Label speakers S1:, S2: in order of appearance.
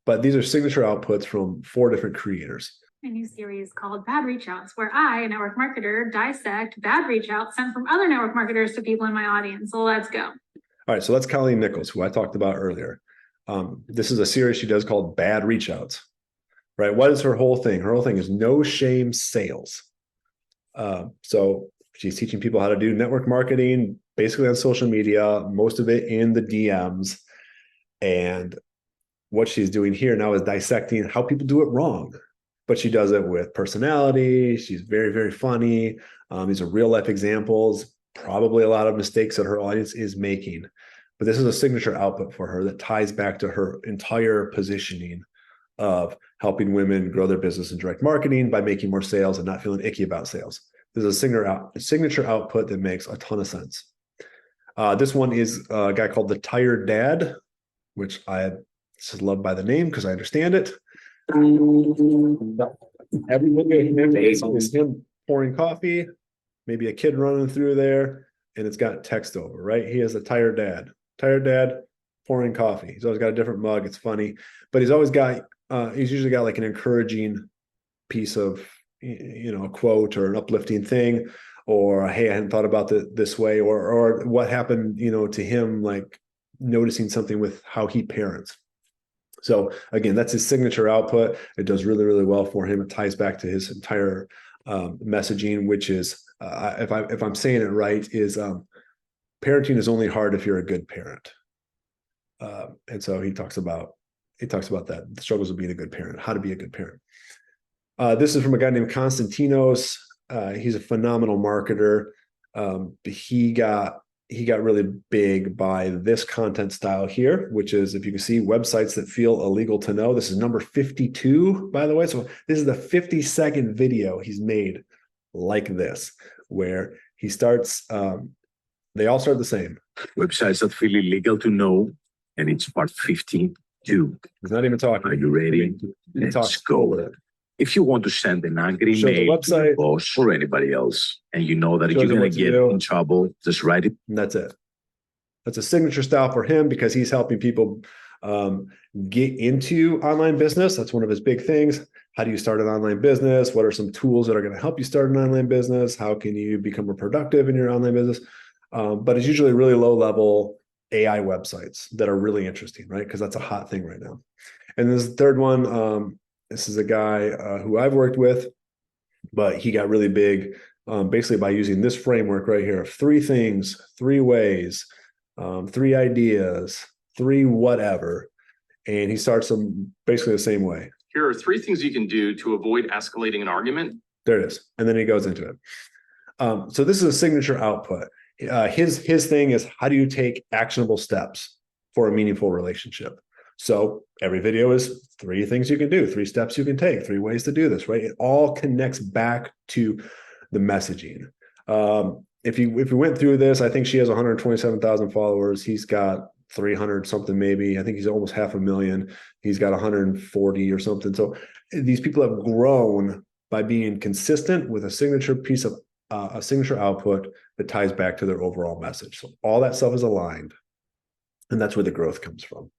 S1: But these are signature outputs from 4 different creators.
S2: A new series called Bad Reach Outs, where I, a network marketer, dissect bad reach outs sent from other network marketers to people in my audience. So let's go.
S1: All right, so that's Colleen Nichols, who I talked about earlier. This is a series she does called Bad Reach Outs, right? What is her whole thing? Her whole thing is no shame sales. So she's teaching people how to do network marketing, basically on social media, most of it in the DMs. And what she's doing here now is dissecting how people do it wrong. But she does it with personality. She's very, very funny. These are real life examples, probably a lot of mistakes that her audience is making. But this is a signature output for her that ties back to her entire positioning of helping women grow their business in direct marketing by making more sales and not feeling icky about sales. This is a signature output that makes a ton of sense. This one is a guy called the Tired Dad, which I just love by the name because I understand it. Every video is him pouring coffee, maybe a kid running through there, and it's got text over, right? He is a tired dad pouring coffee. He's always got a different mug. It's funny, but he's usually got like an encouraging piece of, a quote or an uplifting thing, or, hey, I hadn't thought about it this way, or what happened, to him, like noticing something with how he parents. So again, that's his signature output. It does really, really well for him. It ties back to his entire messaging, which is, if I'm saying it right, is parenting is only hard if you're a good parent. And so he talks about that, the struggles of being a good parent, how to be a good parent. This is from a guy named Konstantinos. He's a phenomenal marketer. He got really big by this content style here, which is, if you can see, websites that feel illegal to know. This is number 52, by the way. So this is the 50-second video he's made like this, where he starts, they all start the same.
S3: Websites that feel illegal to know, and it's part 52.
S1: He's not even talking.
S3: Are you ready? Let's go. If you want to send an angry mail to your boss or anybody else, and you know that you're going to get in trouble, just write it.
S1: And that's it. That's a signature style for him because he's helping people get into online business. That's one of his big things. How do you start an online business? What are some tools that are going to help you start an online business? How can you become more productive in your online business? But it's usually really low-level AI websites that are really interesting, right? Because that's a hot thing right now. And this third one, this is a guy who I've worked with, but he got really big basically by using this framework right here of 3 things, 3 ways, 3 ideas, 3 whatever. And he starts them basically the same way.
S4: Here are 3 things you can do to avoid escalating an argument.
S1: There it is. And then he goes into it. So this is a signature output. His thing is, how do you take actionable steps for a meaningful relationship? So every video is 3 things you can do, 3 steps you can take, 3 ways to do this, right? It all connects back to the messaging. If you went through this, I think she has 127,000 followers. He's got 300 something, maybe. I think he's almost 500,000. He's got 140 or something. So these people have grown by being consistent with a signature piece of a signature output that ties back to their overall message. So all that stuff is aligned, and that's where the growth comes from.